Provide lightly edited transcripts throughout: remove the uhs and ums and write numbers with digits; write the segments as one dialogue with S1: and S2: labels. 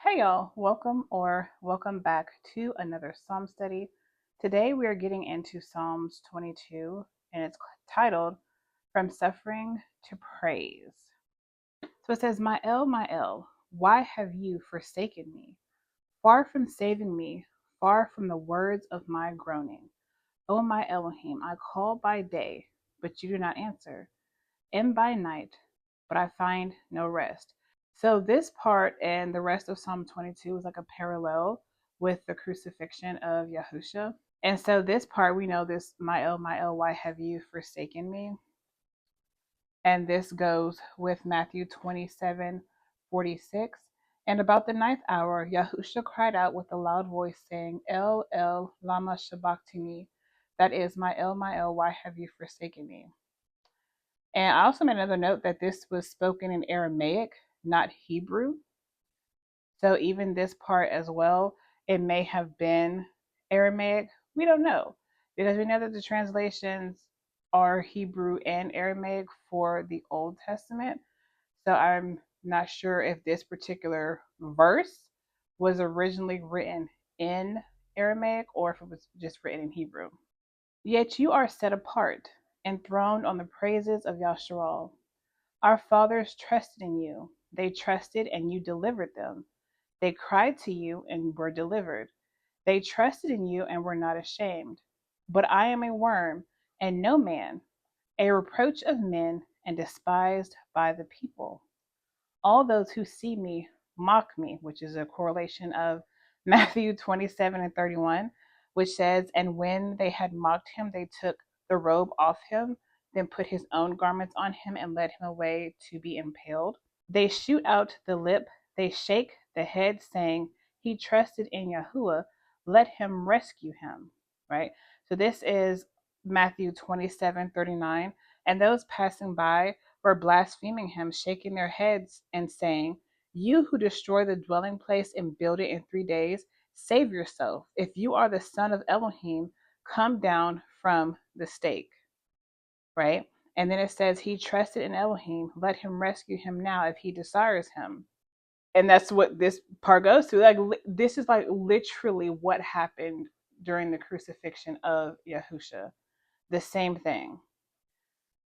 S1: Hey y'all, welcome back to another Psalm study. Today we are getting into Psalms 22 and it's titled From Suffering to Praise. So it says, my El, why have you forsaken me? Far from saving me, far from the words of my groaning. O my Elohim, I call by day, but you do not answer, and by night, but I find no rest. So this part and the rest of Psalm 22 is like a parallel with the crucifixion of Yahusha. And so this part, we know this, my El, why have you forsaken me? And this goes with Matthew 27:46. And about the ninth hour, Yahusha cried out with a loud voice, saying, El, El, lama sabachthani. That is, my El, why have you forsaken me? And I also made another note that this was spoken in Aramaic, not Hebrew. So even this part as well, it may have been Aramaic. We don't know because we know that the translations are Hebrew and Aramaic for the Old Testament. So I'm not sure if this particular verse was originally written in Aramaic or if it was just written in Hebrew. Yet you are set apart, enthroned on the praises of Yasharal. Our fathers trusted in you. They trusted and you delivered them. They cried to you and were delivered. They trusted in you and were not ashamed. But I am a worm and no man, a reproach of men and despised by the people. All those who see me mock me, which is a correlation of Matthew 27:31, which says, And when they had mocked him, they took the robe off him, then put his own garments on him and led him away to be impaled. They shoot out the lip, they shake the head, saying, He trusted in Yahuwah, let him rescue him. Right? So this is Matthew 27:39. And those passing by were blaspheming him, shaking their heads and saying, You who destroy the dwelling place and build it in 3 days, save yourself. If you are the son of Elohim, come down from the stake. Right? And then it says, He trusted in Elohim, let him rescue him now if he desires him. And that's what this part goes to. Like, this is like literally what happened during the crucifixion of Yahusha. The same thing.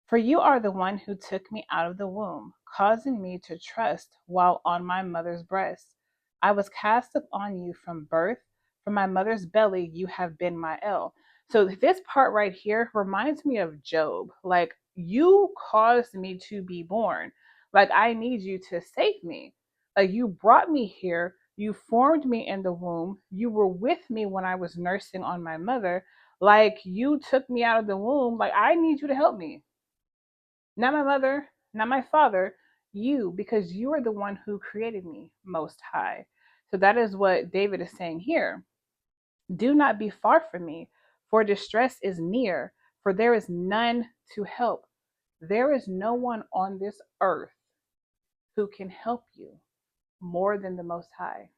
S1: For you are the one who took me out of the womb, causing me to trust while on my mother's breast. I was cast upon you from birth. From my mother's belly, you have been my El. So this part right here reminds me of Job. Like, you caused me to be born. Like, I need you to save me. Like, you brought me here. You formed me in the womb. You were with me when I was nursing on my mother. Like, you took me out of the womb. Like, I need you to help me, not my mother, not my father, you, because you are the one who created me, Most High. So that is what David is saying here. Do not be far from me, for distress is near, for there is none to help. There is no one on this earth who can help you more than the Most High.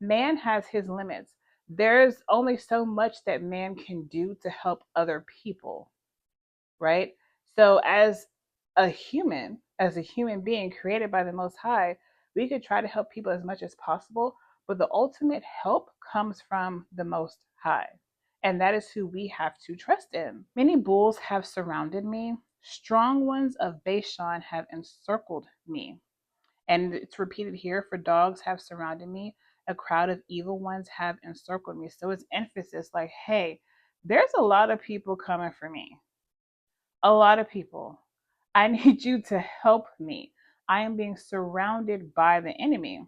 S1: Man has his limits. There's only so much that man can do to help other people, right? So as a human being created by the Most High, we could try to help people as much as possible, but the ultimate help comes from the Most High. And that is who we have to trust in. Many bulls have surrounded me. Strong ones of Bashan have encircled me. And it's repeated here, for dogs have surrounded me. A crowd of evil ones have encircled me. So it's emphasis like, hey, there's a lot of people coming for me, a lot of people. I need you to help me. I am being surrounded by the enemy.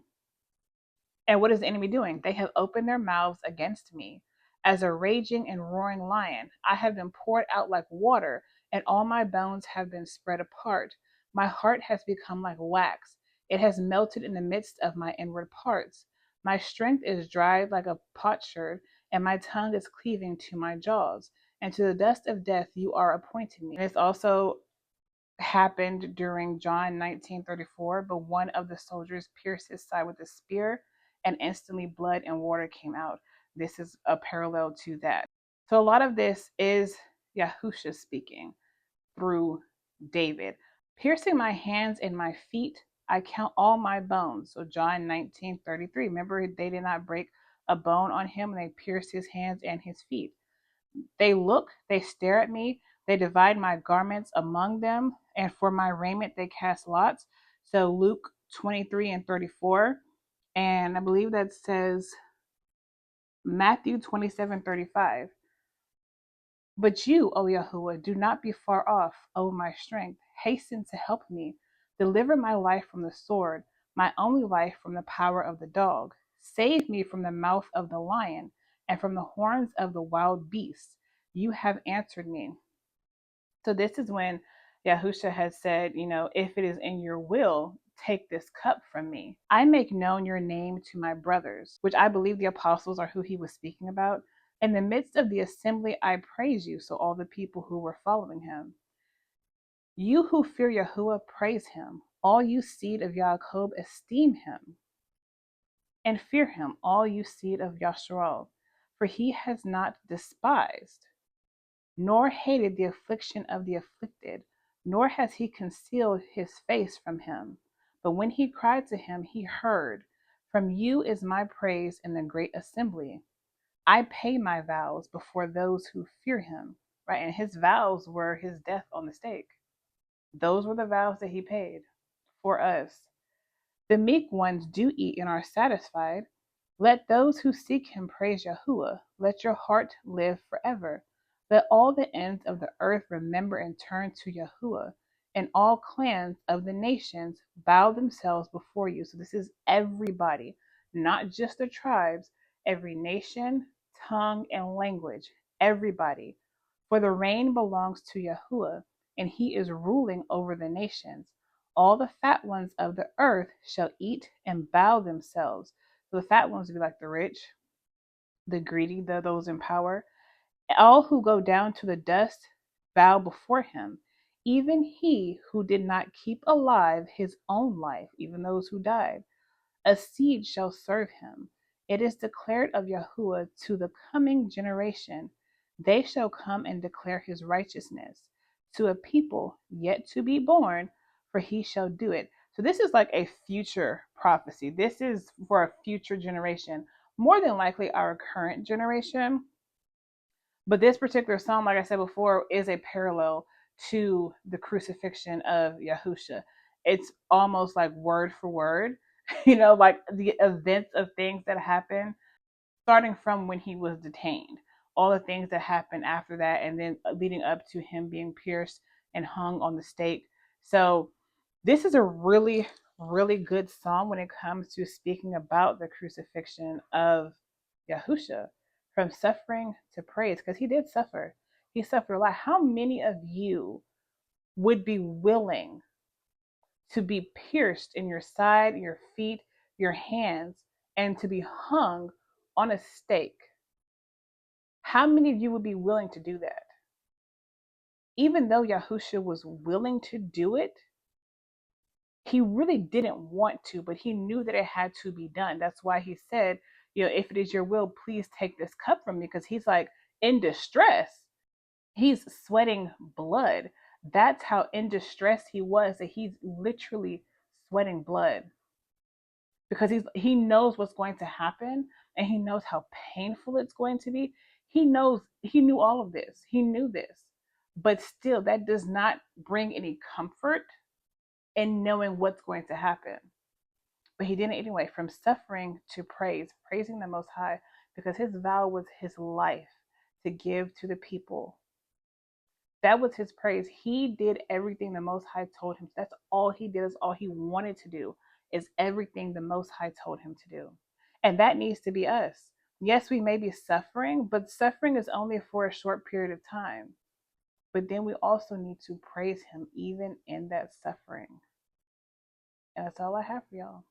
S1: And what is the enemy doing? They have opened their mouths against me. As a raging and roaring lion, I have been poured out like water, and all my bones have been spread apart. My heart has become like wax. It has melted in the midst of my inward parts. My strength is dried like a potsherd, and my tongue is cleaving to my jaws. And to the dust of death you are appointing me. And it's also happened during John 19:34, but one of the soldiers pierced his side with a spear, and instantly blood and water came out. This is a parallel to that. So a lot of this is Yahusha speaking through David. Piercing my hands and my feet I count all my bones. So John 19:33. Remember, they did not break a bone on him, and they pierced his hands and his feet. They look, they stare at me, they divide my garments among them, and for my raiment they cast lots. So Luke 23:34. And I believe that says Matthew 27:35. But you, O Yahuwah, do not be far off, O my strength. Hasten to help me. Deliver my life from the sword, my only life from the power of the dog. Save me from the mouth of the lion and from the horns of the wild beasts. You have answered me. So this is when Yahusha has said, if it is in your will, take this cup from me. I make known your name to my brothers, which I believe the apostles are who he was speaking about. In the midst of the assembly, I praise you. So all the people who were following him. You who fear Yahuwah, praise him. All you seed of Yaakov, esteem him and fear him, all you seed of Yasharal. For he has not despised nor hated the affliction of the afflicted, nor has he concealed his face from him. But when he cried to him, he heard. From you is my praise in the great assembly. I pay my vows before those who fear him. Right? And his vows were his death on the stake. Those were the vows that he paid for us. The meek ones do eat and are satisfied. Let those who seek him praise Yahuwah. Let your heart live forever. Let all the ends of the earth remember and turn to Yahuwah. And all clans of the nations bow themselves before you. So this is everybody, not just the tribes, every nation, tongue, and language. Everybody. For the reign belongs to Yahuwah, and he is ruling over the nations. All the fat ones of the earth shall eat and bow themselves. So the fat ones would be like the rich, the greedy, those in power. All who go down to the dust bow before him. Even he who did not keep alive his own life, even those who died. A seed shall serve him. It is declared of Yahuwah to the coming generation. They shall come and declare his righteousness to a people yet to be born, for he shall do it. So this is like a future prophecy. This is for a future generation, more than likely our current generation. But this particular psalm, like I said before, is a parallel to the crucifixion of Yahusha. It's almost like word for word, like the events of things that happen, starting from when he was detained, all the things that happened after that, and then leading up to him being pierced and hung on the stake. So, this is a really, really good psalm when it comes to speaking about the crucifixion of Yahusha, from suffering to praise, because he did suffer. He suffered a lot. How many of you would be willing to be pierced in your side, your feet, your hands, and to be hung on a stake? How many of you would be willing to do that? Even though Yahusha was willing to do it, he really didn't want to, but he knew that it had to be done. That's why he said, if it is your will, please take this cup from me, because he's like in distress. He's sweating blood. That's how in distress he was, that he's literally sweating blood, because he knows what's going to happen, and he knows how painful it's going to be. He knew all of this. He knew this. But still, that does not bring any comfort in knowing what's going to happen. But he did it anyway, from suffering to praise, praising the Most High, because his vow was his life to give to the people. That was his praise. He did everything the Most High told him. That's all he did. Is all he wanted to do. Is everything the Most High told him to do. And that needs to be us. Yes, we may be suffering, but suffering is only for a short period of time. But then we also need to praise him even in that suffering. And that's all I have for y'all.